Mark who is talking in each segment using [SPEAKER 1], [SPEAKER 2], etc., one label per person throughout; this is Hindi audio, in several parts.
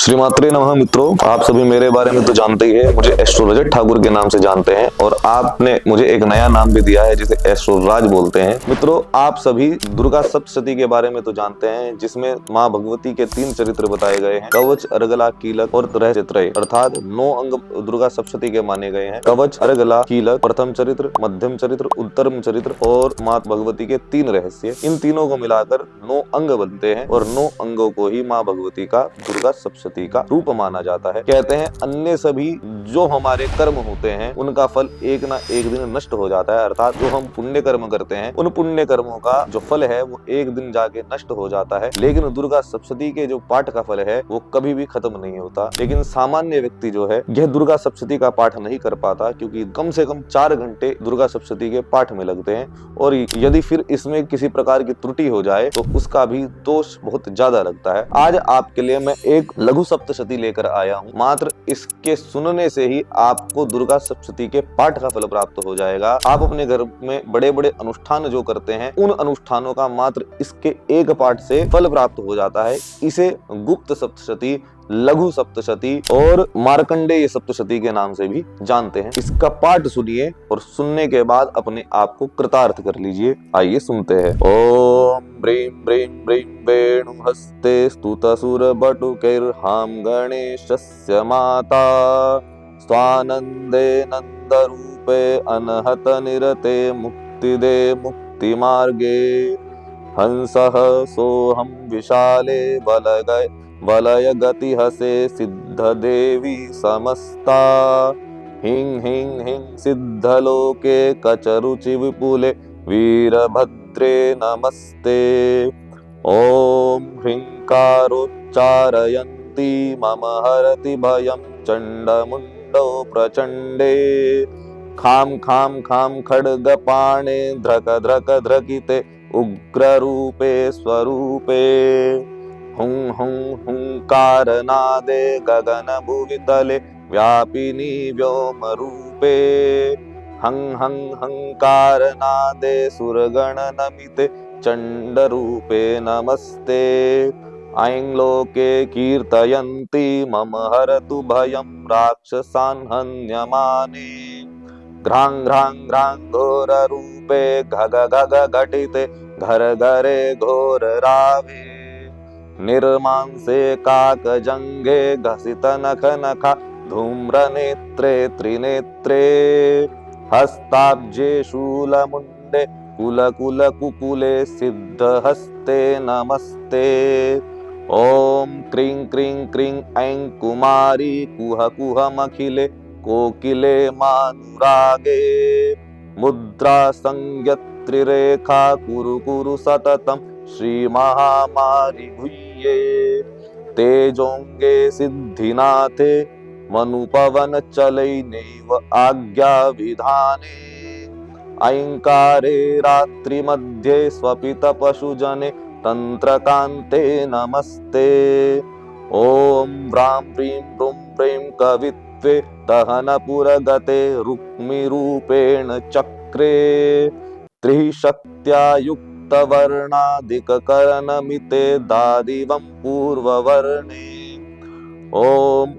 [SPEAKER 1] श्रीमात्रे नमः। मित्रों, आप सभी मेरे बारे में तो जानते ही है, मुझे एस्ट्रोलॉजर ठाकुर के नाम से जानते हैं और आपने मुझे एक नया नाम भी दिया है जिसे एस्ट्रोराज बोलते हैं। मित्रों, आप सभी दुर्गा सप्तशती के बारे में तो जानते हैं, जिसमें माँ भगवती के 3 चरित्र बताए गए हैं, कवच, अर्गला, कीलक और त्रय। अर्थात 9 अंग दुर्गा सप्तशती के माने गए हैं। कवच, अर्गला, कीलक, प्रथम चरित्र, मध्यम चरित्र, उत्तरम चरित्र और माँ भगवती के 3 रहस्य। इन तीनों को मिलाकर 9 अंग बनते हैं और 9 अंगों को ही माँ भगवती का दुर्गा सप्तशती का रूप माना जाता है। कहते हैं अन्य सभी जो हमारे कर्म होते हैं उनका फल एक ना एक दिन नष्ट हो जाता है। अर्थात जो हम पुण्य कर्म करते हैं उन पुण्य कर्मों का जो फल है वो एक दिन जाके नष्ट हो जाता है, लेकिन दुर्गा सप्तशती के जो पाठ का फल है वो कभी भी खत्म नहीं होता। लेकिन सामान्य व्यक्ति जो है यह दुर्गा सप्तशती का पाठ नहीं कर पाता, क्योंकि कम से कम 4 घंटे दुर्गा सप्तशती के पाठ में लगते हैं और यदि फिर इसमें किसी प्रकार की त्रुटि हो जाए तो उसका भी दोष बहुत ज्यादा लगता है। आज आपके लिए मैं एक लघु सप्तशती लेकर आया हूँ। मात्र इसके सुनने से ही आपको दुर्गा सप्तशती के पाठ का फल प्राप्त हो जाएगा। आप अपने घर में बड़े बड़े अनुष्ठान जो करते हैं उन अनुष्ठानों का मात्र इसके एक पाठ से फल प्राप्त हो जाता है। इसे गुप्त सप्तशती, लघु सप्तशती और मार्कंडेय सप्तशती के नाम से भी जानते हैं। इसका पाठ सुनिए और सुनने के बाद अपने आप को कृतार्थ कर लीजिए। आइए सुनते हैं। ओम ब्रीं ब्रीं ब्रीं वेणुहस्ते स्तुतसुरबटुकैर्हां गणेशस्य माता स्वानन्दे नन्दरूपे अनहतनिरते मुक्तिदे मुक्तिमार्गे हंसः सोऽहं विशाले वलय गतिहसे सिद्धदेवी समस्ता हिं हिं हिं सिद्धलोके कचरुचि विपुले वीरभद्रे नमस्ते। ॐ ह्रीङ्कारोच्चारयन्ती मम हरति भयं चण्डमुण्डौ प्रचण्डे खां खां खां खड्गपाणे ध्रक ध्रक ध्रकिते उग्ररूपे स्वरूपे हुं हुं हुंकारनादे गगनभुवितले व्यापिनी व्योमरूपे हं हं हंकारनादे सुरगणनमिते चण्डरूपे नमस्ते। ऐं लोके कीर्तयन्ति मम हरतु भयं राक्षसान् हन्यमाने घ्रां घ्रां घ्रां घोररूपे घग घग घटिते घर घरे घोररावे निर्मांसे काकजङ्घे घसित नख नखा धूम्रनेत्रे त्रिनेत्रे हस्ताब्जे शूलमुण्डे कुल कुल कुकुले सिद्धहस्ते नमस्ते। ॐ क्रीं क्रीं क्रीं ऐं कुमारी कुह कुहमखिले कोकिले मानुरागे मुद्रा संज्ञत्रिरेखा कुरु कुरु सततं श्रीमहामारि भूये तेजोंगे सिद्धिनाथे मनुपवन चलैनैव आज्ञा विधाने ऐंकारे रात्रिमध्ये स्वपित पशुजने तंत्रकान्ते नमस्ते। ॐ व्रां प्रीं प्रूं प्रीं कवित्वे दहनपुरगते रुक्मिरूपेण चक्रे त्रिशक्त्या युक्तवर्णादिककर्णमिते दादिवं पूर्ववर्णे ॐ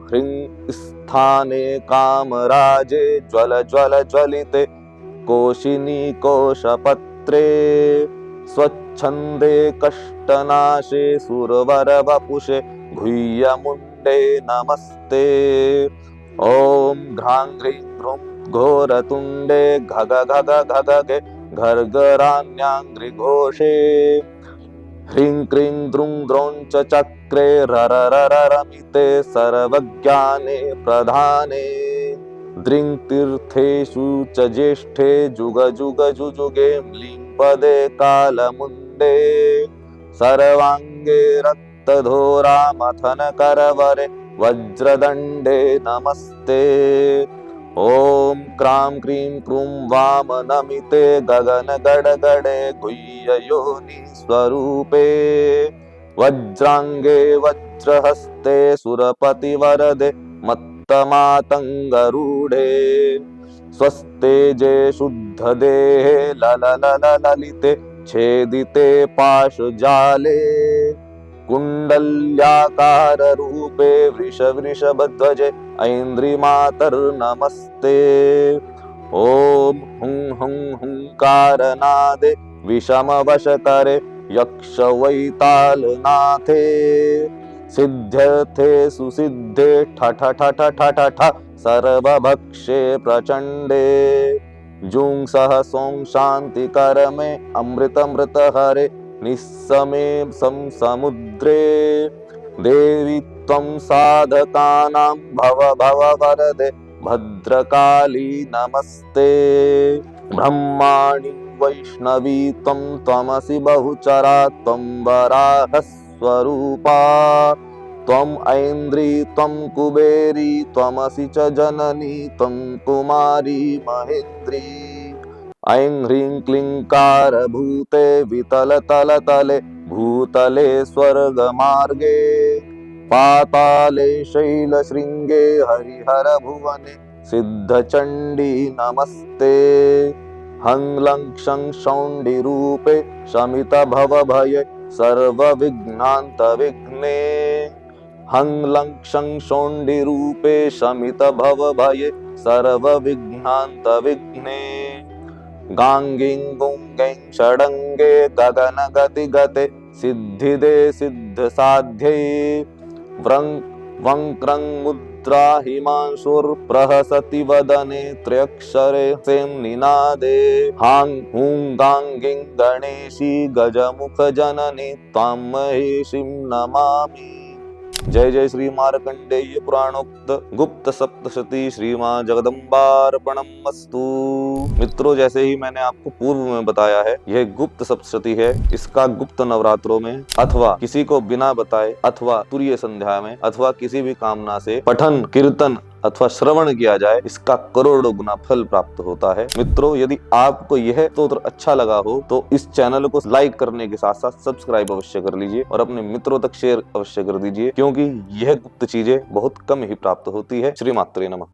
[SPEAKER 1] ह्रीं स्थाने कामराजे ज्वल ज्वल ज्वलिते कोशिनी कोशपत्रे स्वच्छन्दे कष्टनाशे सुरवरवपुषे गुह्यमुण्डे नमस्ते। ॐ घ्रां घ्रीं घ्रूं घोरतुण्डे घग घग घगगे घर्घरान्याङ्घ्रिघोषे ह्रीं क्रीं द्रुं द्रौं च चक्रे रररररमिते सर्वज्ञाने प्रधाने द्रिं तीर्थेषु च ज्येष्ठे जुग जुग जुजुगे म्लीं पदे कालमुण्डे सर्वाङ्गे रक्तधोरा मथन करवरे वज्रदण्डे नमस्ते। ॐ क्रां क्रीं क्रूं वामनमिते गगन गडगडे गुह्ययोनि स्वरूपे वज्राङ्गे वज्रहस्ते सुरपतिवरदे मत्तमातङ्गरूढे स्वस्तेजे शुद्धदेहे ललिते छेदिते पाशजाले कुंडल्याकार रूपे वृषभध्वजे ऐन्द्रिमातर्नमस्ते। ओम हुं हुं हुंकारनादे विषमवशकरे यक्षवैतालनाथे सिद्ध्यर्थे सुसिद्धे ठठ ठठ ठठ ठ सर्वभक्षे प्रचंडे जुं सह सों शांतिकर में अमृत हरे निस्समे समुद्रे देवी त्वं साधकानां भव वरदे भद्रकाली नमस्ते। ब्रह्माणि वैष्णवी त्वं त्वमसि बहुचरा त्वं वराह स्वरूपा त्वं ऐन्द्री त्वं कुबेरी त्वमसि च जननी त्वं कुमारी महेन्द्री। ऐं ह्रीं क्लींकार भूते वितलतलतले भूतले स्वर्गमार्गे पाताले शैलशृंगे हरिहर भुवने सिद्धचंडी नमस्ते। हं लं क्षं शौण्डी रूपे शमित भवभये सर्वविघ्नान्त विघ्ने हं लं क्षं शौण्डी रूपे शमित भवभये सर्वविघ्नान्त विघ्ने गांगिं गुंगें षडंगे गगन गति गते सिद्धिदे सिद्ध साध्ये वंक्रं मुद्रा हिमांशुर्प्रहसति वदने त्र्यक्षरे सें निनादे हां हूं गांगिं गणेशी गजमुख जननी त्वां महेशीं नमामि। जय जय श्री मार्कंडेय पुराणोक्त गुप्त सप्तशती श्री मां जगदम्बार्पणमस्तु। मित्रों, जैसे ही मैंने आपको पूर्व में बताया है, यह गुप्त सप्तशती है। इसका गुप्त नवरात्रों में अथवा किसी को बिना बताए अथवा तुरीय संध्या में अथवा किसी भी कामना से पठन कीर्तन अथवा श्रवण किया जाए, इसका करोड़ों गुना फल प्राप्त होता है। मित्रों, यदि आपको यह स्तोत्र अच्छा लगा हो तो इस चैनल को लाइक करने के साथ साथ सब्सक्राइब अवश्य कर लीजिए और अपने मित्रों तक शेयर अवश्य कर दीजिए, क्योंकि यह गुप्त चीजें बहुत कम ही प्राप्त होती है। श्री मात्रे नमः।